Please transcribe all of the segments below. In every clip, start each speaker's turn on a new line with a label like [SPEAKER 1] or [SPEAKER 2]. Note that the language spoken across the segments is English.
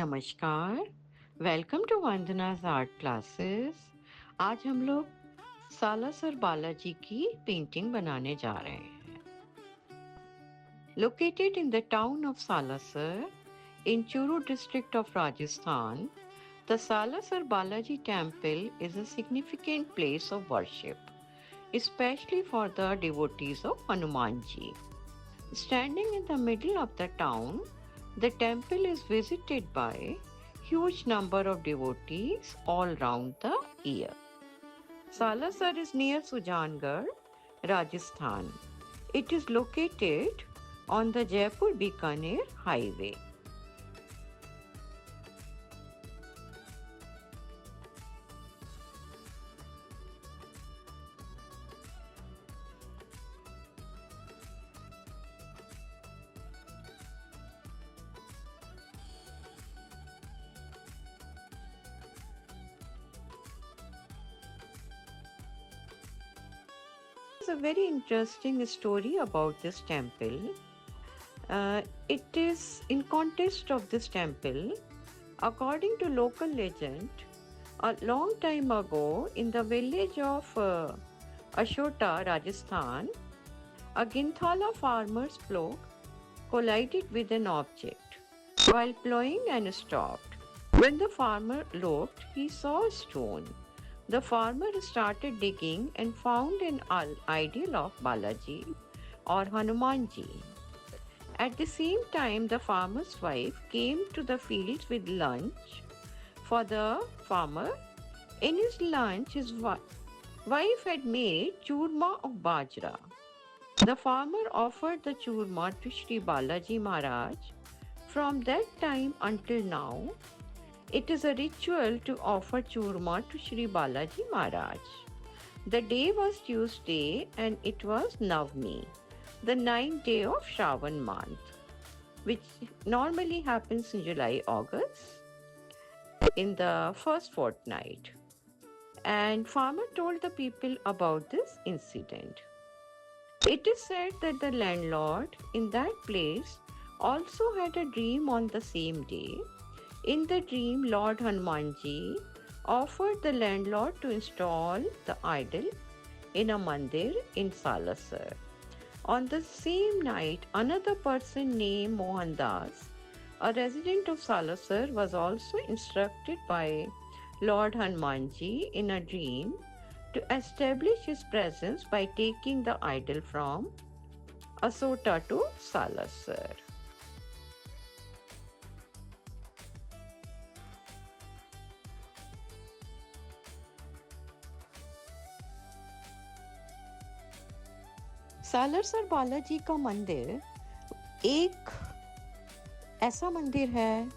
[SPEAKER 1] नमस्कार, welcome to वंदना's art classes. आज हम लोग सालासर बालाजी की पेंटिंग बनाने जा रहे हैं। Located in the town of Salasar in Churu district of Rajasthan, the Salasar Balaji temple is a significant place of worship, especially for the devotees of Hanumanji. Standing in the middle of the town, the temple is visited by huge number of devotees all round the year. Salasar is near Sujangarh, Rajasthan. It is located on the Jaipur-Bikaner highway. There's a very interesting story about this temple. It is in context of this temple. According to local legend, a long time ago in the village of Ashota, Rajasthan, a Ginthala farmer's plough collided with an object while plowing and stopped. When the farmer looked, he saw a stone. The farmer started digging and found an idol of Balaji or Hanumanji. At the same time, the farmer's wife came to the fields with lunch for the farmer. In his lunch, his wife had made churma of bajra. The farmer offered the churma to Sri Balaji Maharaj. From that time until now, it is a ritual to offer churma to Sri Balaji Maharaj. The day was Tuesday and it was Navami, the ninth day of Shravan month, which normally happens in July-August in the first fortnight. And farmer told the people about this incident. It is said that the landlord in that place also had a dream on the same day. In the dream, Lord Hanumanji offered the landlord to install the idol in a mandir in Salasar. On the same night, another person named Mohandas, a resident of Salasar, was also instructed by Lord Hanumanji in a dream to establish his presence by taking the idol from Asota to Salasar. Salasar Balaji का मंदिर एक ऐसा मंदिर है,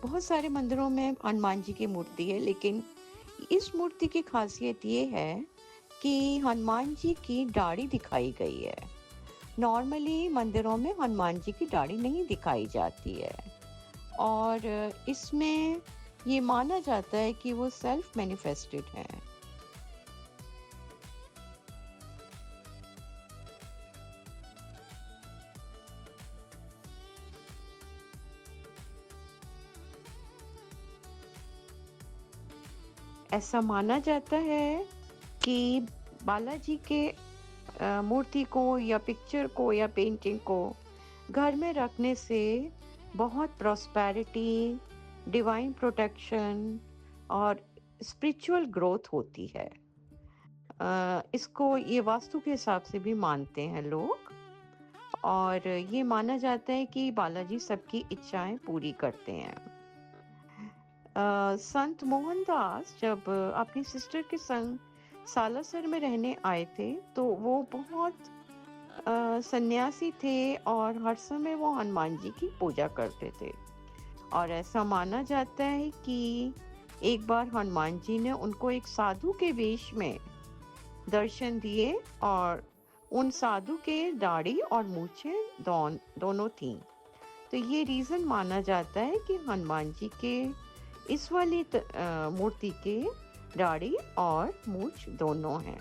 [SPEAKER 1] बहुत सारे मंदिरों में हनुमान जी की मूर्ति है, लेकिन इस मूर्ति की खासियत ये है कि हनुमान जी की दाढ़ी दिखाई गई है। नॉर्मली मंदिरों में हनुमान जी की दाढ़ी नहीं दिखाई जाती है और इसमें ये माना जाता है कि वो सेल्फ मैनिफेस्टेड हैं। ऐसा माना जाता है कि बालाजी के मूर्ति को या पिक्चर को या पेंटिंग को घर में रखने से बहुत प्रॉस्पेरिटी, डिवाइन प्रोटेक्शन और स्पिरिचुअल ग्रोथ होती है। इसको ये वास्तु के हिसाब से भी मानते हैं लोग और ये माना जाता है कि बालाजी सबकी इच्छाएं पूरी करते हैं। संत मोहनदास जब अपनी सिस्टर के संग सालासर में रहने आए थे तो वो बहुत सन्यासी थे और हर समय वो हनुमान जी की पूजा करते थे और ऐसा माना जाता है कि एक बार हनुमान जी ने उनको एक साधु के वेश में दर्शन दिए और उन साधु के दाढ़ी और मूछें दोनों थीं। तो ये रीज़न माना जाता है कि हनुमान जी के इस वाली मूर्ति के दाढ़ी और मूछ दोनों हैं।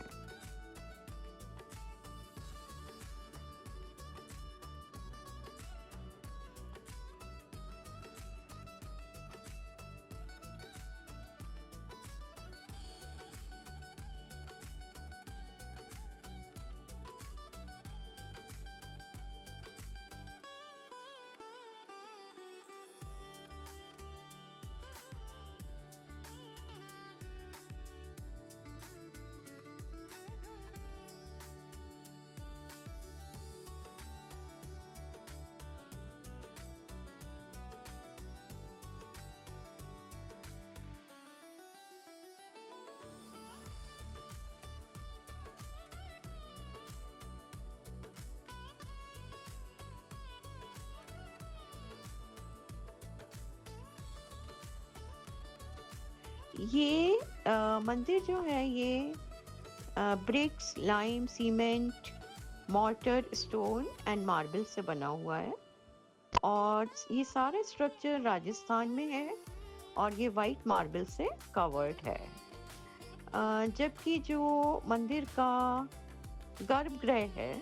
[SPEAKER 1] ये मंदिर जो है ये bricks, lime, cement, mortar, stone and marble से बना हुआ है और ये सारे स्ट्रक्चर राजस्थान में है और ये वाइट मार्बल से कवर्ड है। जबकि जो मंदिर का गर्भगृह है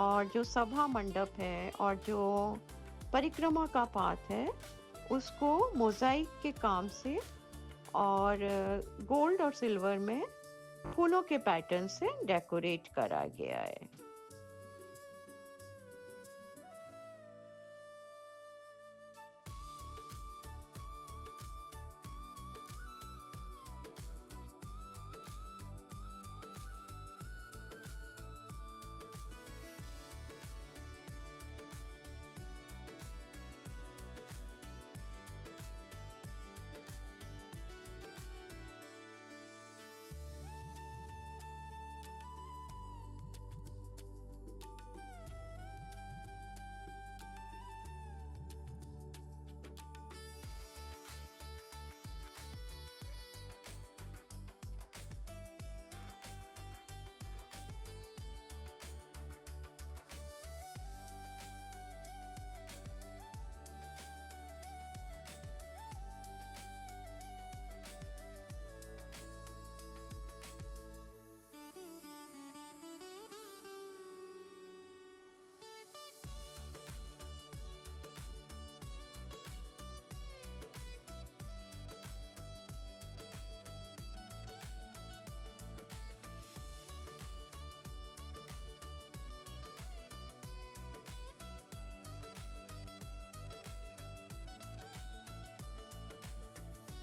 [SPEAKER 1] और जो सभा मंडप है और जो परिक्रमा का पाथ है उसको मोजाइक के काम से और गोल्ड और सिल्वर में फूलों के पैटर्न से डेकोरेट करा गया है।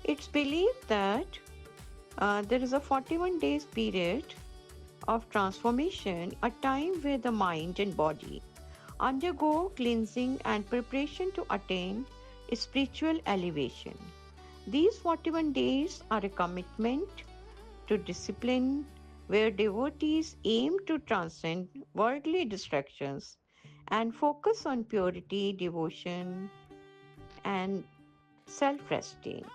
[SPEAKER 1] It's believed that there is a 41 days period of transformation, a time where the mind and body undergo cleansing and preparation to attain spiritual elevation. These 41 days are a commitment to discipline where devotees aim to transcend worldly distractions and focus on purity, devotion, and self esteem.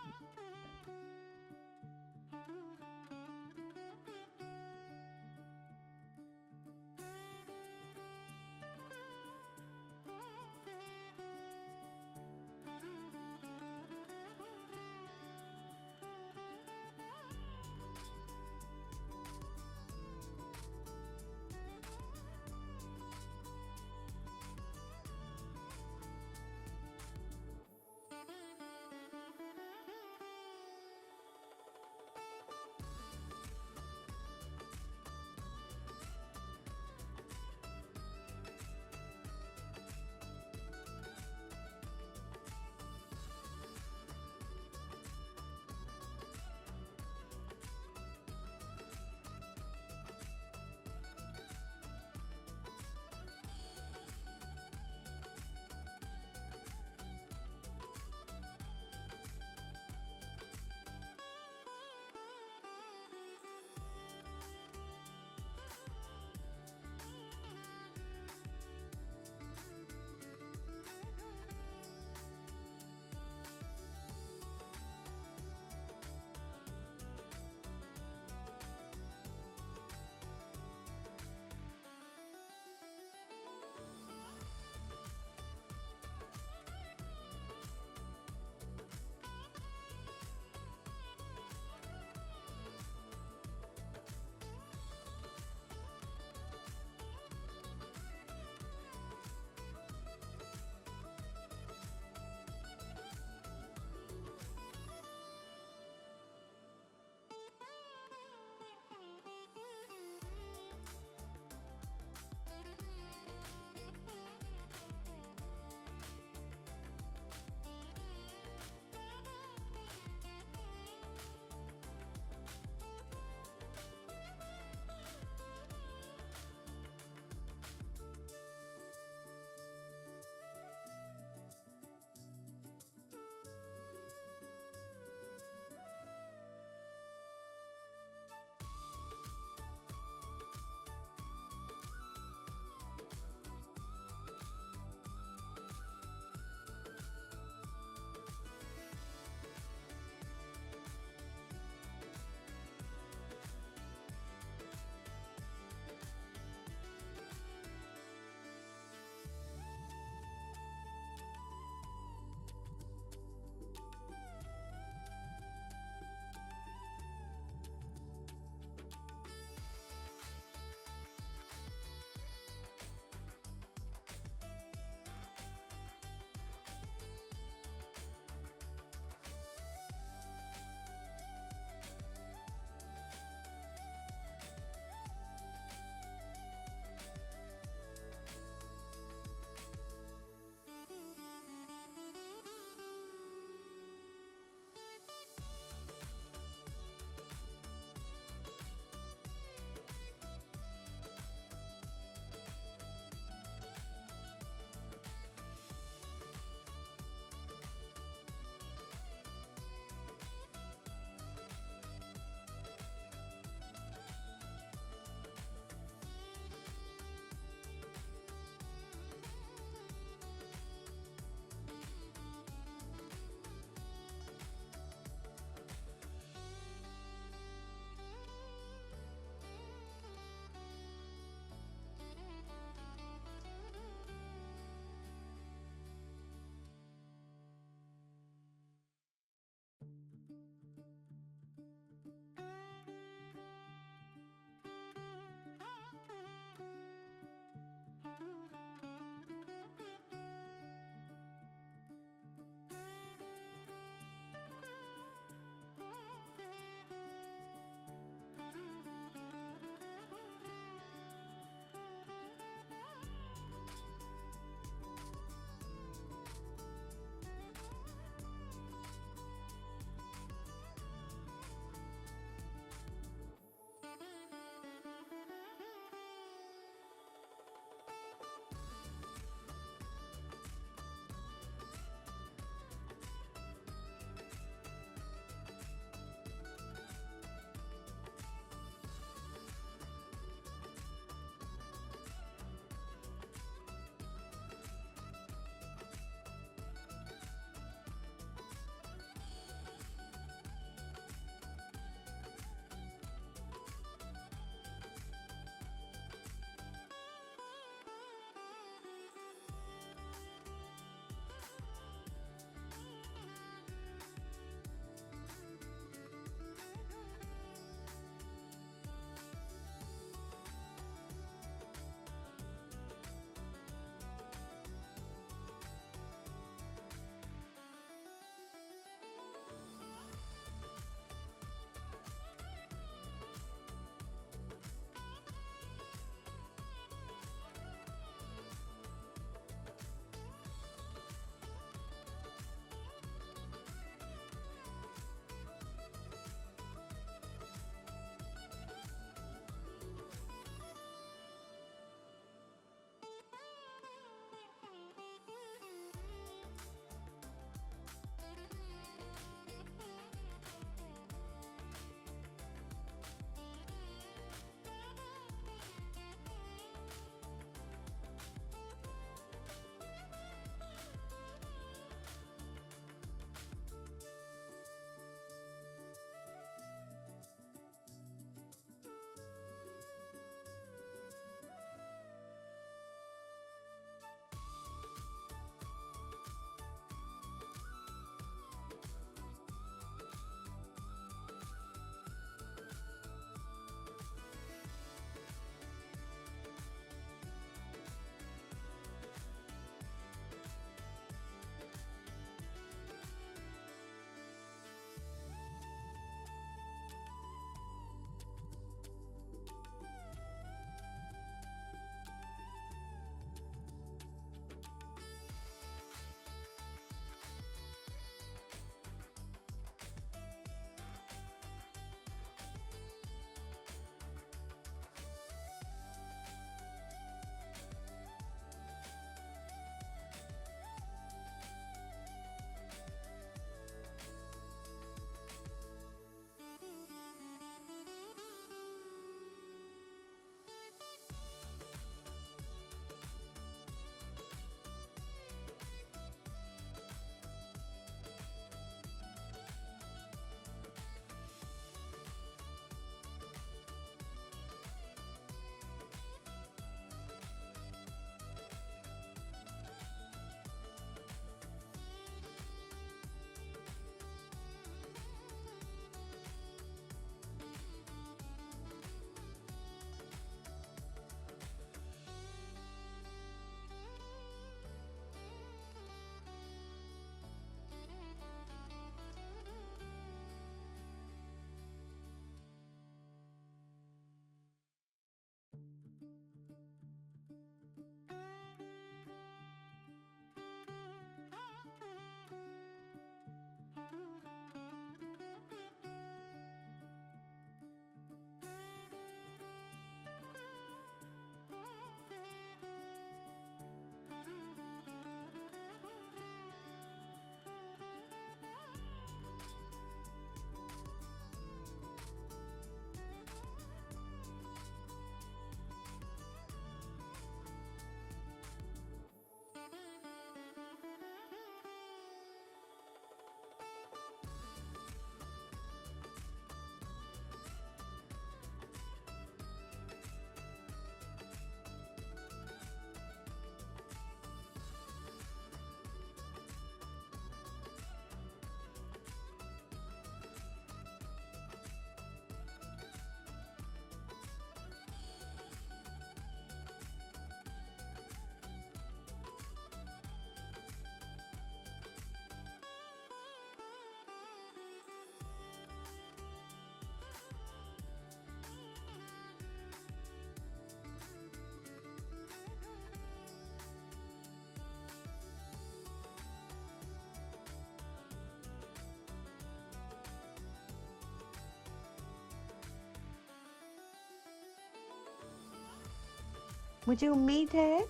[SPEAKER 1] मुझे उम्मीद है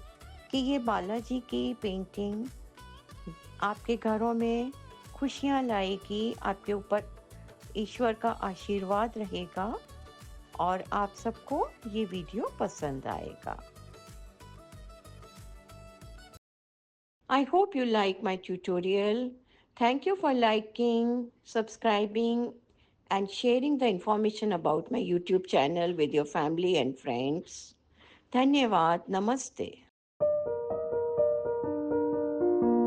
[SPEAKER 1] कि ये बालाजी की painting आपके घरों में खुशियाँ लाएगी, आपके ऊपर ईश्वर का आशीर्वाद रहेगा और आप सबको ये वीडियो पसंद आएगा। I hope you like my tutorial. Thank you for liking, subscribing, and sharing the information about my YouTube channel with your family and friends. धन्यवाद, नमस्ते।